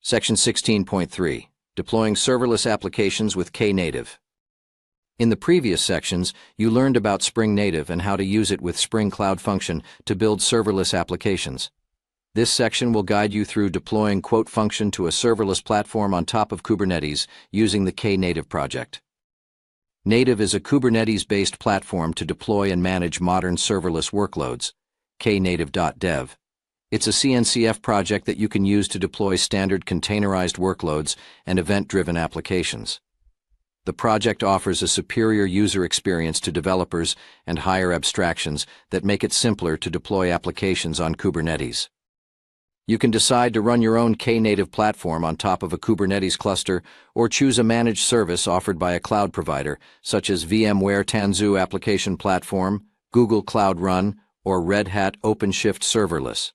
Section 16.3. Deploying serverless applications with Knative. In the previous sections, you learned about Spring Native and how to use it with Spring Cloud Function to build serverless applications. This section will guide you through deploying quote function to a serverless platform on top of Kubernetes using the Knative project. Knative is a Kubernetes-based platform to deploy and manage modern serverless workloads. Knative.dev. It's a CNCF project that you can use to deploy standard containerized workloads and event-driven applications. The project offers a superior user experience to developers and higher abstractions that make it simpler to deploy applications on Kubernetes. You can decide to run your own Knative platform on top of a Kubernetes cluster or choose a managed service offered by a cloud provider, such as VMware Tanzu Application Platform, Google Cloud Run, or Red Hat OpenShift Serverless.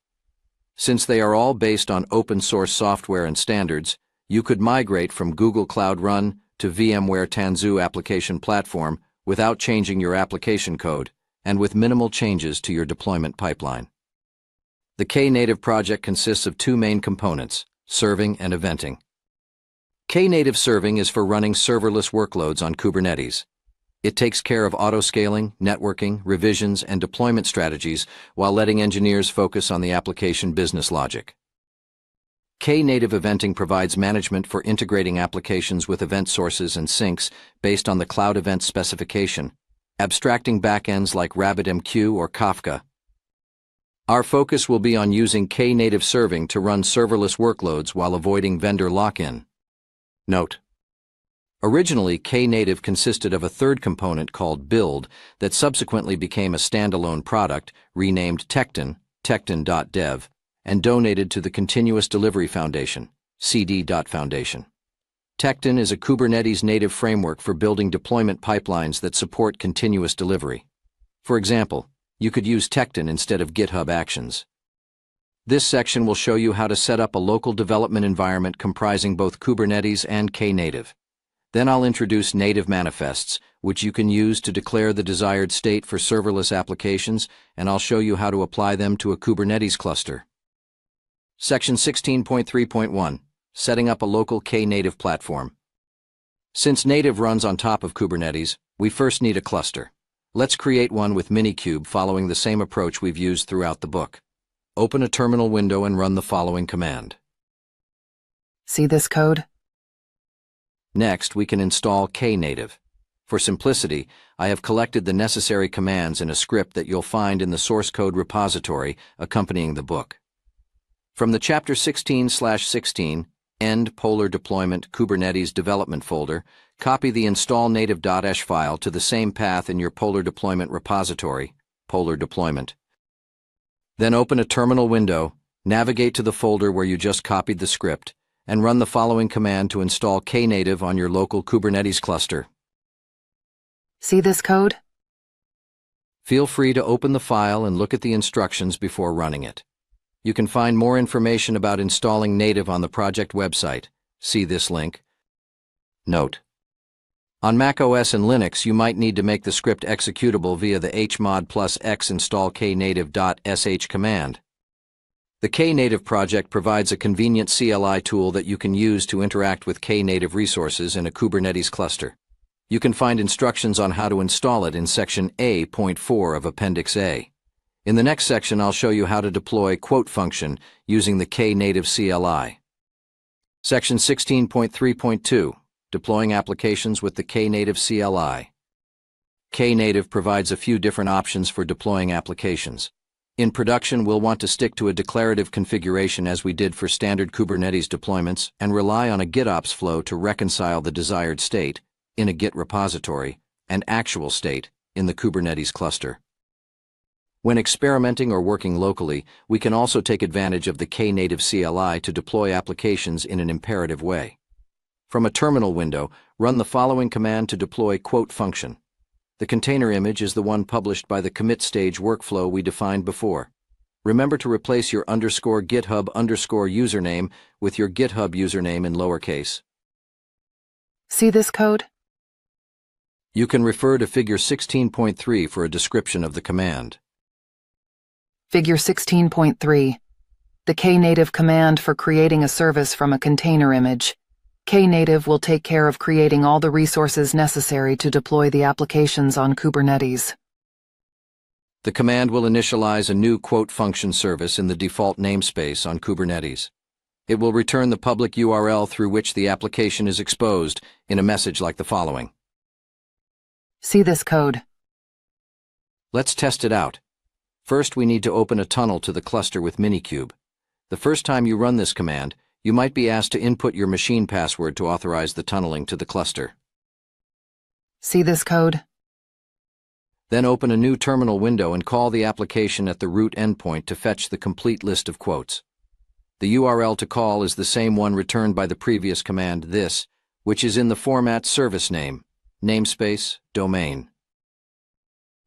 Since they are all based on open-source software and standards, you could migrate from Google Cloud Run to VMware Tanzu Application Platform without changing your application code and with minimal changes to your deployment pipeline. The Knative project consists of two main components, serving and eventing. Knative serving is for running serverless workloads on Kubernetes. It takes care of auto-scaling, networking, revisions, and deployment strategies while letting engineers focus on the application business logic. Knative eventing provides management for integrating applications with event sources and syncs based on the cloud event specification, abstracting backends like RabbitMQ or Kafka. Our focus will be on using Knative serving to run serverless workloads while avoiding vendor lock-in. Note: originally, Knative consisted of a third component called Build that subsequently became a standalone product renamed Tekton, tekton.dev, and donated to the Continuous Delivery Foundation, cd.foundation. Tekton is a Kubernetes native framework for building deployment pipelines that support continuous delivery. For example, you could use Tekton instead of GitHub Actions. This section will show you how to set up a local development environment comprising both Kubernetes and Knative. Then I'll introduce native manifests, which you can use to declare the desired state for serverless applications, and I'll show you how to apply them to a Kubernetes cluster. Section 16.3.1. Setting up a local Knative platform. Since Native runs on top of Kubernetes, we first need a cluster. Let's create one with Minikube following the same approach we've used throughout the book. Open a terminal window and run the following command. See this code? Next, we can install Knative. For simplicity, I have collected the necessary commands in a script that you'll find in the source code repository accompanying the book. From the Chapter 16/16 End Polar Deployment Kubernetes Development folder, copy the install native.sh file to the same path in your Polar Deployment repository, Polar Deployment. Then open a terminal window, navigate to the folder where you just copied the script, and run the following command to install Knative on your local Kubernetes cluster. See this code? Feel free to open the file and look at the instructions before running it. You can find more information about installing Knative on the project website. See this link. Note: on macOS and Linux, you might need to make the script executable via the hmod + x install knative.sh command. The Knative project provides a convenient CLI tool that you can use to interact with Knative resources in a Kubernetes cluster. You can find instructions on how to install it in Section A.4 of Appendix A. In the next section, I'll show you how to deploy quote function using the Knative CLI. Section 16.3.2. Deploying applications with the Knative CLI. Knative provides a few different options for deploying applications. In production, we'll want to stick to a declarative configuration as we did for standard Kubernetes deployments and rely on a GitOps flow to reconcile the desired state in a Git repository and actual state in the Kubernetes cluster. When experimenting or working locally, we can also take advantage of the Knative CLI to deploy applications in an imperative way. From a terminal window, run the following command to deploy quote function. The container image is the one published by the commit stage workflow we defined before. Remember to replace your _GitHub username with your GitHub username in lowercase. See this code? You can refer to Figure 16.3 for a description of the command. Figure 16.3. the Knative command for creating a service from a container image. Knative will take care of creating all the resources necessary to deploy the applications on Kubernetes. The command will initialize a new quote function service in the default namespace on Kubernetes. It will return the public URL through which the application is exposed in a message like the following. See this code. Let's test it out. First, we need to open a tunnel to the cluster with Minikube. The first time you run this command, you might be asked to input your machine password to authorize the tunneling to the cluster. See this code. Then open a new terminal window and call the application at the root endpoint to fetch the complete list of quotes. The URL to call is the same one returned by the previous command, this, which is in the format service name, namespace, domain.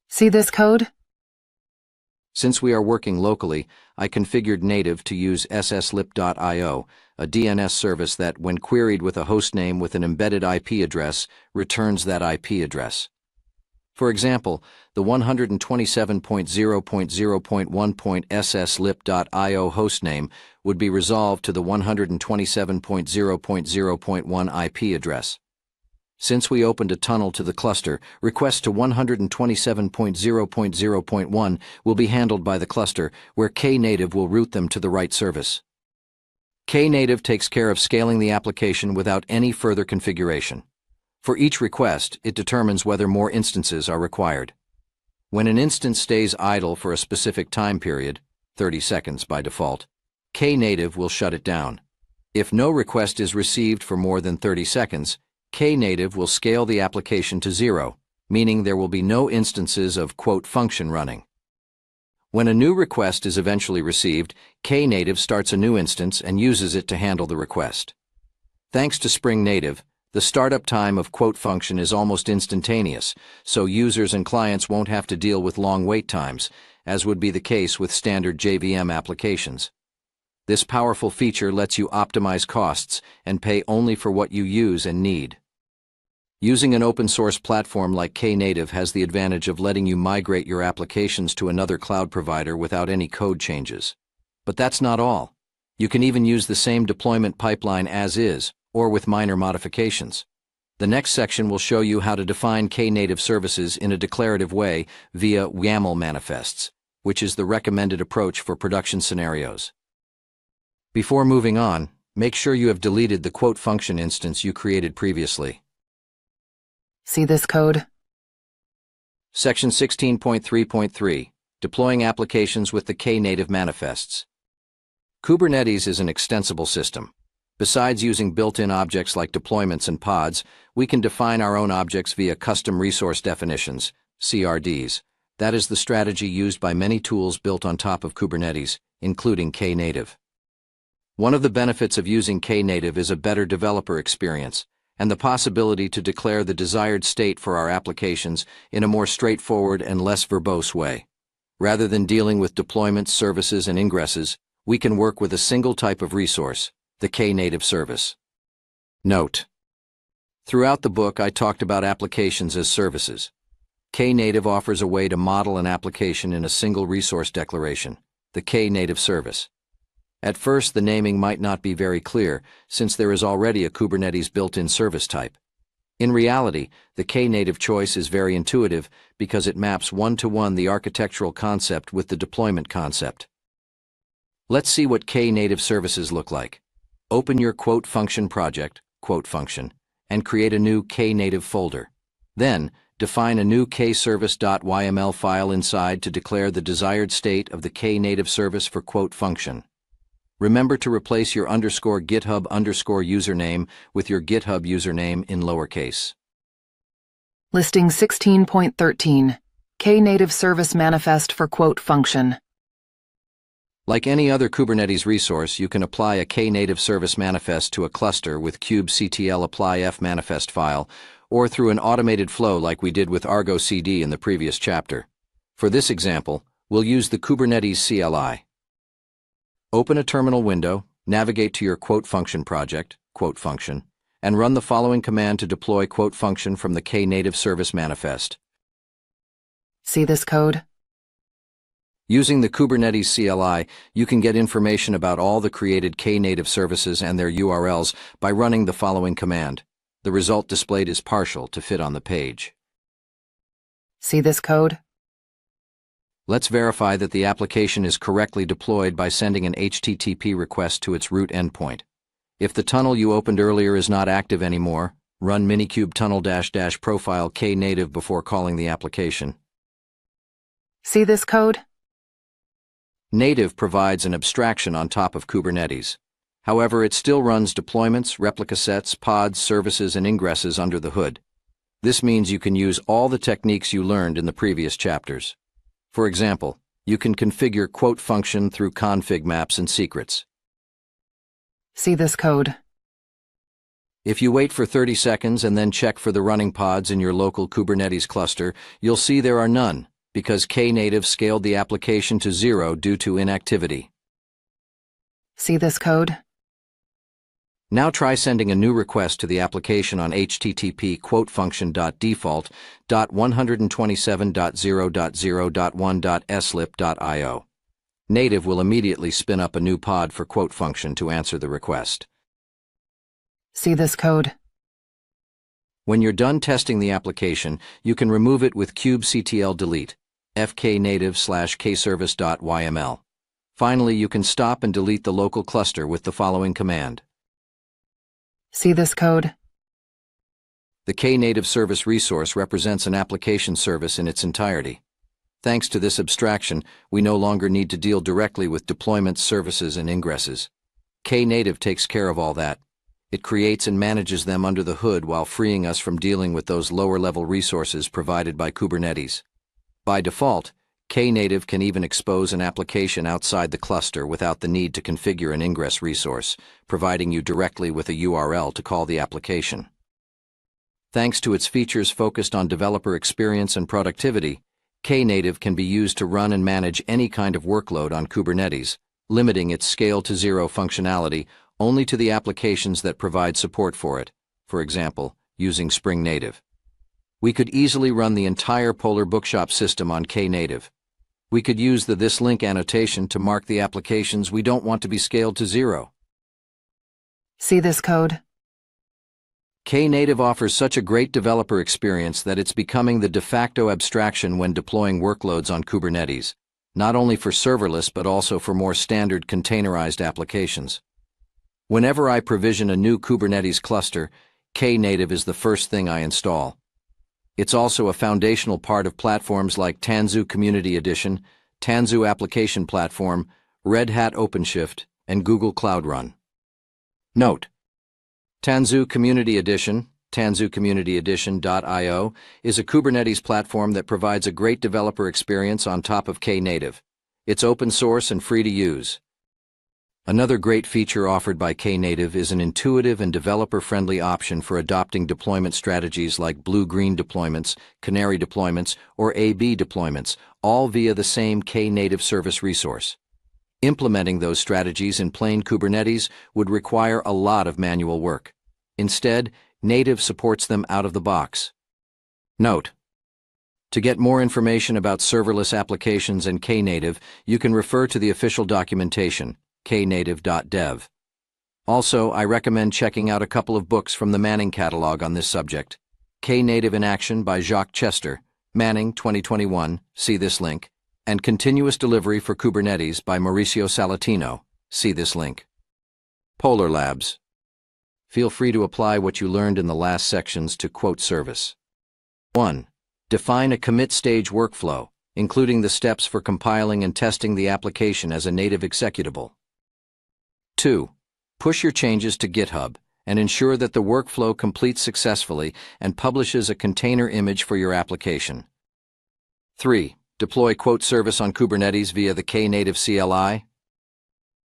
See this code? Since we are working locally, I configured Knative to use sslib.io, a DNS service that, when queried with a hostname with an embedded IP address, returns that IP address. For example, the 127.0.0.1.sslib.io hostname would be resolved to the 127.0.0.0.1 IP address. Since we opened a tunnel to the cluster, requests to 127.0.0.0.1 will be handled by the cluster, where Knative will route them to the right service. Knative takes care of scaling the application without any further configuration. For each request, it determines whether more instances are required. When an instance stays idle for a specific time period, 30 seconds by default, Knative will shut it down. If no request is received for more than 30 seconds, Knative will scale the application to 0, meaning there will be no instances of quote function running. When a new request is eventually received, Knative starts a new instance and uses it to handle the request. Thanks to Spring Native, the startup time of quote function is almost instantaneous, so users and clients won't have to deal with long wait times, as would be the case with standard JVM applications. This powerful feature lets you optimize costs and pay only for what you use and need. Using an open-source platform like Knative has the advantage of letting you migrate your applications to another cloud provider without any code changes. But that's not all. You can even use the same deployment pipeline as is, or with minor modifications. The next section will show you how to define Knative services in a declarative way via YAML manifests, which is the recommended approach for production scenarios. Before moving on, make sure you have deleted the quote function instance you created previously. See this code? Section 16.3.3, Deploying Applications with the Knative Manifests. Kubernetes is an extensible system. Besides using built-in objects like deployments and pods, we can define our own objects via custom resource definitions, CRDs. That is the strategy used by many tools built on top of Kubernetes, including Knative. One of the benefits of using Knative is a better developer experience, and the possibility to declare the desired state for our applications in a more straightforward and less verbose way. Rather than dealing with deployments, services, and ingresses, we can work with a single type of resource, the Knative service. Note: throughout the book I talked about applications as services. Knative offers a way to model an application in a single resource declaration, the Knative service. At first, the naming might not be very clear, since there is already a Kubernetes built-in service type. In reality, the Knative choice is very intuitive because it maps one-to-one the architectural concept with the deployment concept. Let's see what Knative services look like. Open your quote function project, quote function, and create a new Knative folder. Then, define a new kservice.yml file inside to declare the desired state of the Knative service for quote function. Remember to replace your _GitHub_username with your GitHub username in lowercase. Listing 16.13, Knative Service Manifest for Quote Function. Like any other Kubernetes resource, you can apply a Knative service manifest to a cluster with kubectl apply f manifest file, or through an automated flow like we did with Argo CD in the previous chapter. For this example, we'll use the Kubernetes CLI. Open a terminal window, navigate to your quote function project, quote function, and run the following command to deploy quote function from the Knative service manifest. See this code? Using the Kubernetes CLI, you can get information about all the created Knative services and their URLs by running the following command. The result displayed is partial to fit on the page. See this code? Let's verify that the application is correctly deployed by sending an HTTP request to its root endpoint. If the tunnel you opened earlier is not active anymore, run minikube tunnel -- profile knative before calling the application. See this code? Knative provides an abstraction on top of Kubernetes. However, it still runs deployments, replica sets, pods, services, and ingresses under the hood. This means you can use all the techniques you learned in the previous chapters. For example, you can configure quote function through config maps and secrets. See this code? If you wait for 30 seconds and then check for the running pods in your local Kubernetes cluster, you'll see there are none, because Knative scaled the application to 0 due to inactivity. See this code? Now try sending a new request to the application on http quotefunction.default.127.0.0.1.slip.io. Knative will immediately spin up a new pod for quote function to answer the request. See this code? When you're done testing the application, you can remove it with kubectl delete, fknative/kservice.yml. Finally, you can stop and delete the local cluster with the following command. See this code? The Knative service resource represents an application service in its entirety. Thanks to this abstraction, we no longer need to deal directly with deployments, services, and ingresses. Knative takes care of all that. It creates and manages them under the hood while freeing us from dealing with those lower-level resources provided by Kubernetes. By default, Knative can even expose an application outside the cluster without the need to configure an ingress resource, providing you directly with a URL to call the application. Thanks to its features focused on developer experience and productivity, Knative can be used to run and manage any kind of workload on Kubernetes, limiting its scale to 0 functionality only to the applications that provide support for it, for example, using Spring Native. We could easily run the entire Polar Bookshop system on Knative. We could use the this link annotation to mark the applications we don't want to be scaled to 0. See this code? Knative offers such a great developer experience that it's becoming the de facto abstraction when deploying workloads on Kubernetes, not only for serverless but also for more standard containerized applications. Whenever I provision a new Kubernetes cluster, Knative is the first thing I install. It's also a foundational part of platforms like Tanzu Community Edition, Tanzu Application Platform, Red Hat OpenShift, and Google Cloud Run. Note: Tanzu Community Edition, tanzucommunityedition.io, is a Kubernetes platform that provides a great developer experience on top of Knative. It's open source and free to use. Another great feature offered by Knative is an intuitive and developer-friendly option for adopting deployment strategies like blue-green deployments, canary deployments, or A/B deployments, all via the same Knative service resource. Implementing those strategies in plain Kubernetes would require a lot of manual work. Instead, Knative supports them out of the box. Note: to get more information about serverless applications and Knative, you can refer to the official documentation, knative.dev. Also, I recommend checking out a couple of books from the Manning catalog on this subject. Knative in Action by Jacques Chester, Manning 2021, see this link, and Continuous Delivery for Kubernetes by Mauricio Salatino, see this link. Polar Labs. Feel free to apply what you learned in the last sections to quote service. 1. Define a commit stage workflow, including the steps for compiling and testing the application as a native executable. 2. Push your changes to GitHub and ensure that the workflow completes successfully and publishes a container image for your application. 3. Deploy quote service on Kubernetes via the Knative CLI.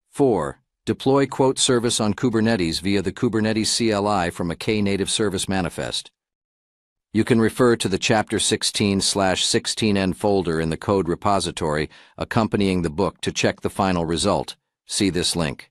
4. Deploy quote service on Kubernetes via the Kubernetes CLI from a Knative service manifest. You can refer to the Chapter 16/16n folder in the code repository accompanying the book to check the final result. See this link.